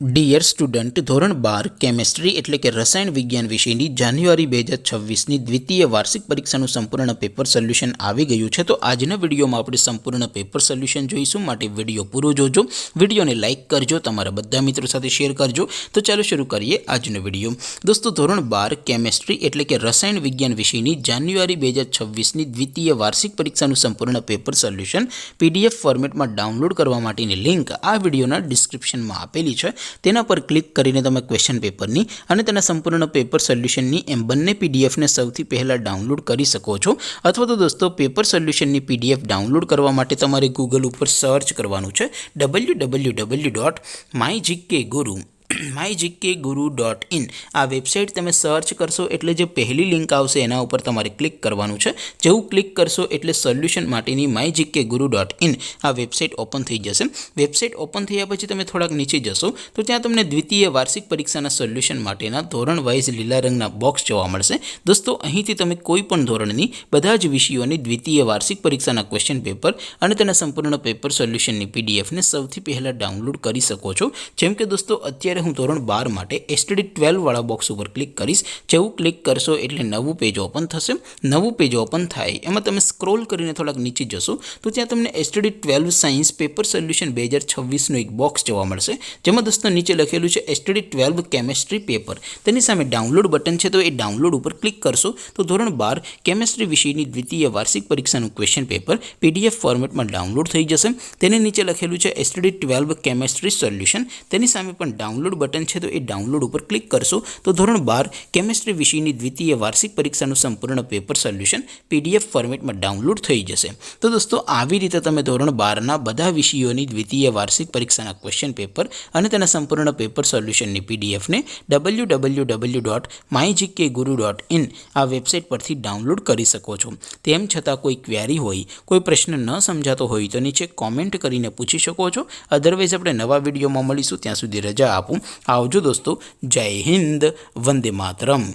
Dear student, ધોરણ 12 chemistry એટલે કે રસાયણ વિજ્ઞાન વિષયની જાન્યુઆરી 2026ની દ્વિતીય વાર્ષિક પરીક્ષાનું સંપૂર્ણ પેપર સોલ્યુશન આવી ગયું છે। તો આજના વિડીયોમાં આપણે સંપૂર્ણ પેપર સોલ્યુશન જોઈશું, માટે વિડીયો પૂરો જોજો, વિડીયોને લાઇક કરજો, તમારા બધા મિત્રો સાથે શેર કરજો। તો ચાલો શરૂ કરીએ આજનો વિડીયો। દોસ્તો, ધોરણ 12 કેમેસ્ટ્રી એટલે કે રસાયણ વિજ્ઞાન વિષયની જાન્યુઆરી 2026ની દ્વિતીય વાર્ષિક પરીક્ષાનું સંપૂર્ણ પેપર સોલ્યુશન PDF ફોર્મેટમાં ડાઉનલોડ કરવા માટેની લિંક આ વિડીયોના ડિસ્ક્રિપ્શનમાં આપેલી છે। તેના પર ક્લિક કરીને તમે ક્વેશ્ચન પેપરની અને તેના સંપૂર્ણ પેપર સોલ્યુશનની એમ બંને પીડીએફને સૌથી પહેલાં ડાઉનલોડ કરી શકો છો। અથવા તો દોસ્તો, પેપર સોલ્યુશનની PDF ડાઉનલોડ કરવા માટે તમારે ગૂગલ ઉપર સર્ચ કરવાનું છે www.mygkguru.in। આ વેબસાઇટ તમે સર્ચ કરશો એટલે જે પહેલી લિંક આવશે એના ઉપર તમારે ક્લિક કરવાનું છે। જેવું ક્લિક કરશો એટલે સોલ્યુશન માટેની mygkguru.in આ વેબસાઇટ ઓપન થઈ જશે। વેબસાઇટ ઓપન થયા પછી તમે થોડાક નીચે જશો તો ત્યાં તમને દ્વિતીય વાર્ષિક પરીક્ષાના સોલ્યુશન માટેના ધોરણ વાઇઝ લીલા રંગના બોક્સ જોવા મળશે। દોસ્તો, અહીંથી તમે કોઈ પણ ધોરણની બધા જ વિષયોની દ્વિતીય વાર્ષિક પરીક્ષાના ક્વેશ્ચન પેપર અને તેના સંપૂર્ણ પેપર સોલ્યુશનની પીડીએફને સૌથી પહેલાં ડાઉનલોડ કરી શકો છો। જેમ કે દોસ્તો, અત્યારે હું ધોરણ 12 માટે STD12 વાળા બોક્સ ઉપર ક્લિક કરીશ। જેવું ક્લિક કરશો એટલે નવું પેજ ઓપન થશે। નવું પેજ ઓપન થાય એમાં તમે સ્ક્રોલ કરીને થોડાક નીચે જશો તો ત્યાં તમને STD12 સાયન્સ પેપર સોલ્યુશન 2026નું એક બોક્સ જોવા મળશે, જેમાં દોસ્તો નીચે લખેલું છે STD12 કેમેસ્ટ્રી પેપર। તેની સામે ડાઉનલોડ બટન છે, તો એ ડાઉનલોડ ઉપર ક્લિક કરશો તો ધોરણ 12 કેમેસ્ટ્રી વિષયની દ્વિતીય વાર્ષિક પરીક્ષાનું ક્વેશ્ચન પેપર PDF ફોર્મેટમાં ડાઉનલોડ થઈ જશે। તેની નીચે લખેલું છે STD12 કેમેસ્ટ્રી સોલ્યુશન। તેની સામે પણ ડાઉનલોડ બટન છે, તો એ ડાઉનલોડ ઉપર ક્લિક કરશો તો ધોરણ 12 કેમેસ્ટ્રી વિષયની દ્વિતીય વાર્ષિક પરીક્ષાનું સંપૂર્ણ પેપર સોલ્યુશન PDF ફોર્મેટમાં ડાઉનલોડ થઈ જશે। તો દોસ્તો, આવી રીતે તમે ધોરણ 12ના બધા વિષયોની દ્વિતીય વાર્ષિક પરીક્ષાના ક્વેશ્ચન પેપર અને તેના સંપૂર્ણ પેપર સોલ્યુશનની પીડીએફને www.mygkguru.in આ વેબસાઇટ પરથી ડાઉનલોડ કરી શકો છો। તેમ છતાં કોઈ ક્વેરી હોય, કોઈ પ્રશ્ન ન સમજાતો હોય તો નીચે કોમેન્ટ કરીને પૂછી શકો છો। અધરવાઇઝ આપણે નવા વિડીયોમાં મળીશું, ત્યાં સુધી રજા આપું। આવજો દોસ્તો, જય હિન્દ, વંદે માતરમ।